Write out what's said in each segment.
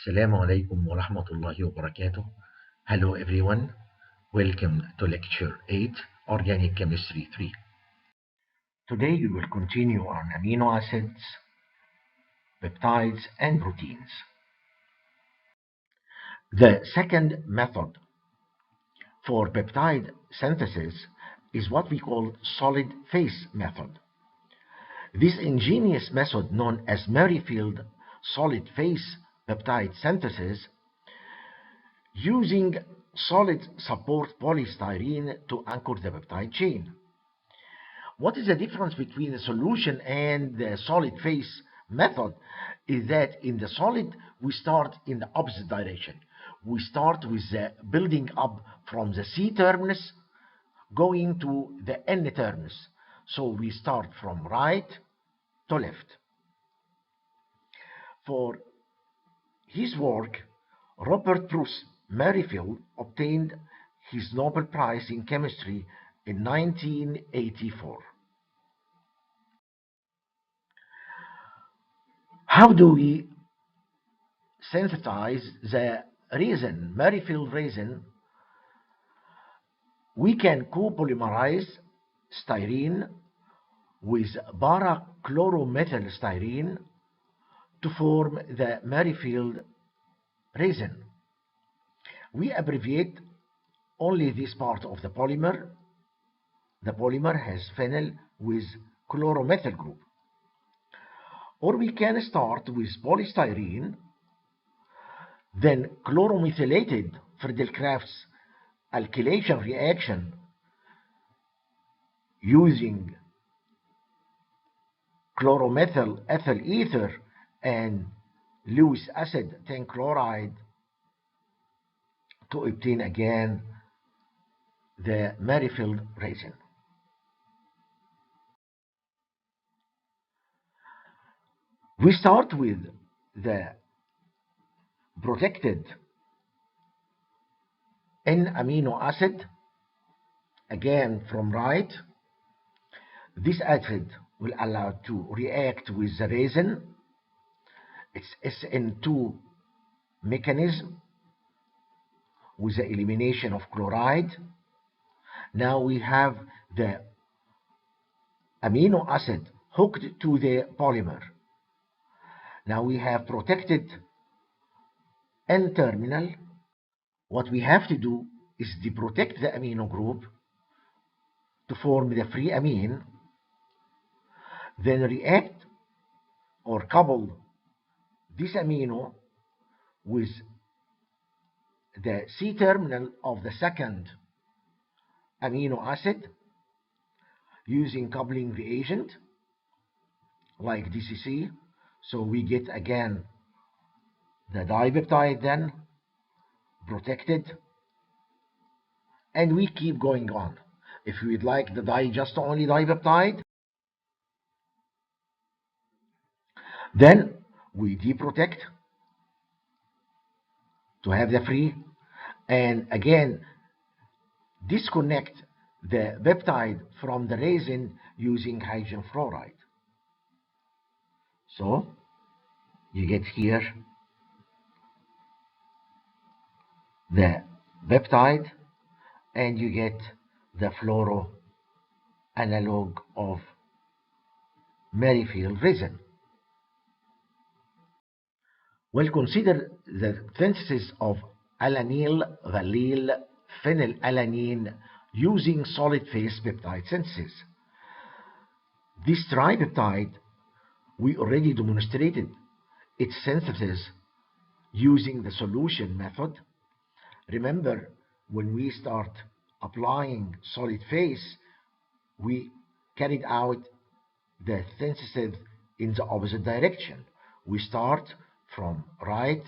Assalamu alaikum wa rahmatullahi wa barakatuh. Hello everyone. Welcome to Lecture 8, Organic Chemistry 3. Today we will continue on amino acids, peptides, and proteins. The second method for peptide synthesis is what we call solid phase method. This ingenious method, known as Merrifield solid phase peptide synthesis, using solid support polystyrene to anchor the peptide chain. What is the difference between the solution and the solid phase method is that in the solid we start in the opposite direction. We start with the building up from the C terminus going to the N terminus. So we start from right to left. For his work, Robert Bruce Merrifield obtained his Nobel Prize in Chemistry in 1984. How do we synthesize the resin, Merrifield resin? We can copolymerize styrene with para-chloromethylstyrene to form the Merrifield resin. We abbreviate only this part of the polymer. The polymer has phenyl with chloromethyl group. Or we can start with polystyrene, then chloromethylated Friedel-Crafts alkylation reaction using chloromethyl ethyl ether and Lewis acid 10 chloride to obtain again the Merrifield resin. We start with the protected N-amino acid, again from right. This acid will allow to react with the resin. It's SN2 mechanism with the elimination of chloride. Now we have the amino acid hooked to the polymer. Now we have protected N-terminal. What we have to do is deprotect the amino group to form the free amine, then react or couple this amino with the C-terminal of the second amino acid using coupling reagent like DCC. So we get again the dipeptide then protected, and we keep going on. If we'd like the just only dipeptide, then we deprotect to have the free, and again disconnect the peptide from the resin using hydrogen fluoride. So you get here the peptide and you get the fluoro analog of Merrifield resin. Well, consider the synthesis of alanyl, valyl, phenylalanine using solid phase peptide synthesis. This tripeptide, we already demonstrated its synthesis using the solution method. Remember, when we start applying solid phase, we carried out the synthesis in the opposite direction. We start from right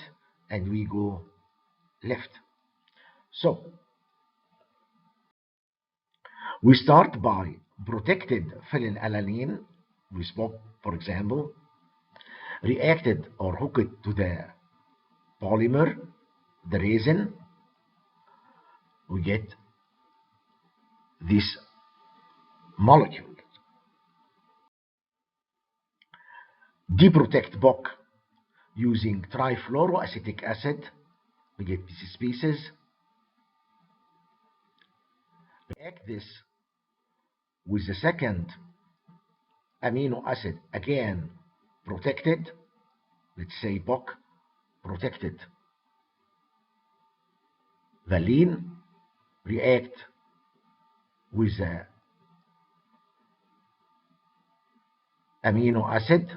and we go left. So we start by protected phenylalanine. We spoke, for example, reacted or hooked to the polymer, the resin. We get this molecule. Deprotect BOC using trifluoroacetic acid. We get these species. React this with the second amino acid, again protected, let's say BOC protected valine, react with the amino acid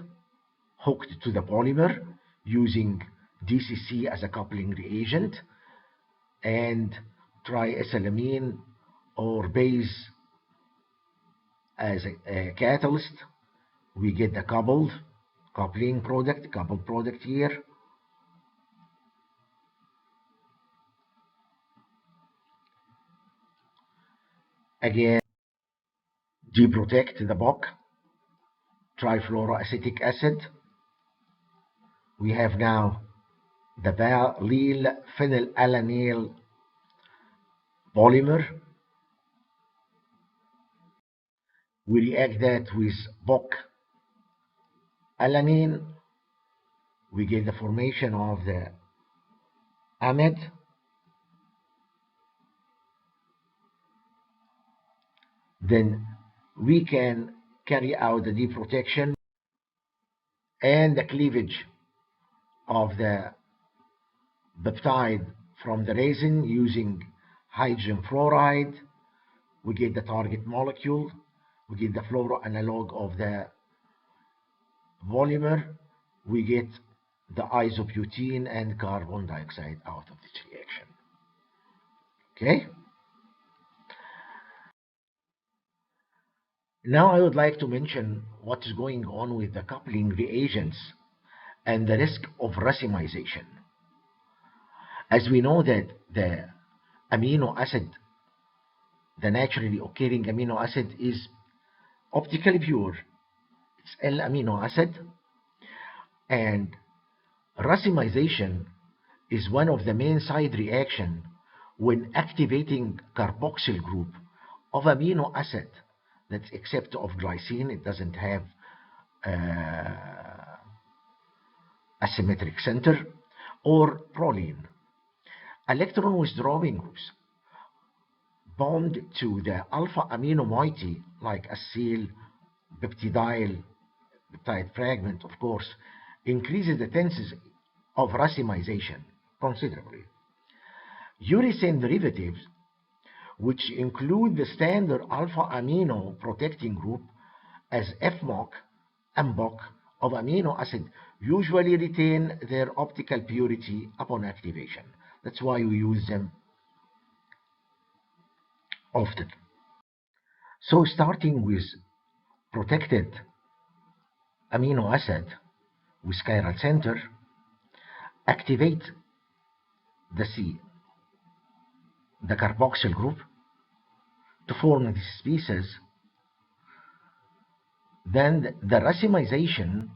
hooked to the polymer using DCC as a coupling reagent and triethylamine or base as a catalyst. We get the coupled product here. Again, deprotect the BOC, trifluoroacetic acid. We have now the valyl phenylalanine polymer. We react that with BOC alanine. We get the formation of the amide. Then we can carry out the deprotection and the cleavage of the peptide from the resin using hydrogen fluoride. We get the target molecule. We get the fluoroanalog of the polymer. We get the isobutene and carbon dioxide out of this reaction. Okay? Now I would like to mention what is going on with the coupling reagents and the risk of racemization. As we know that the amino acid, the naturally occurring amino acid, is optically pure. It's L-amino acid, and racemization is one of the main side reaction when activating carboxyl group of amino acid that's except of glycine. It doesn't have asymmetric center, or proline. Electron withdrawing groups bond to the alpha amino moiety like acyl, peptide fragment, of course, increases the chances of racemization considerably. Uracil derivatives, which include the standard alpha amino protecting group as FMOC and BOC of amino acid, usually retain their optical purity upon activation. That's why we use them often. So starting with protected amino acid with chiral center, activate the carboxyl group to form these species. Then the racemization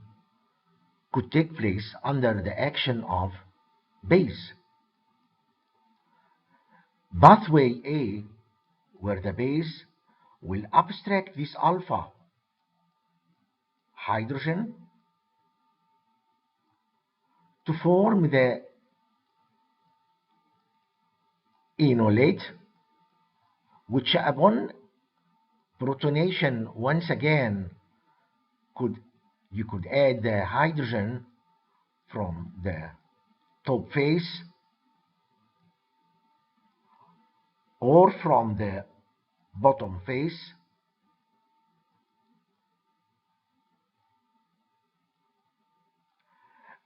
could take place under the action of base. Pathway A, where the base will abstract this alpha hydrogen to form the enolate, which upon protonation once again you could add the hydrogen from the top face or from the bottom face,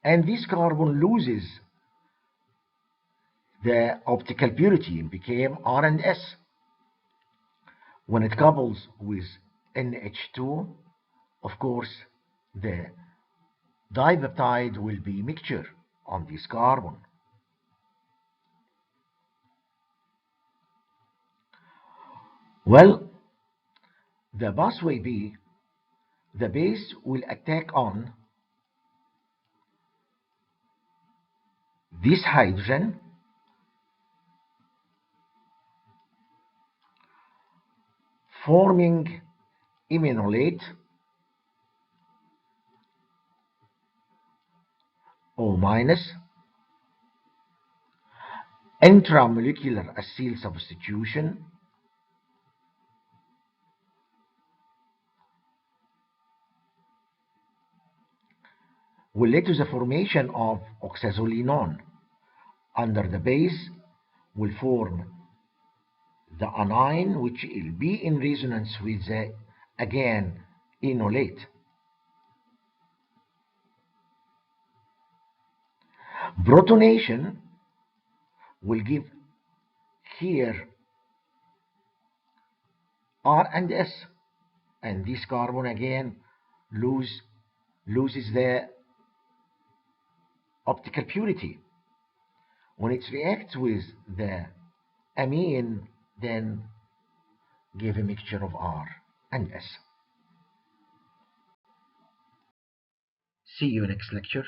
and this carbon loses the optical purity and became R and S. When it couples with NH2, of course, the dipeptide will be mixture on this carbon. Well, the pathway B, the base will attack on this hydrogen forming iminolate O minus, intramolecular acyl substitution, will lead to the formation of oxazolinone. Under the base will form the anion, which will be in resonance with the, again, enolate. Protonation will give here R and S, and this carbon again loses the optical purity. When it reacts with the amine, then give a mixture of R and S. See you next lecture.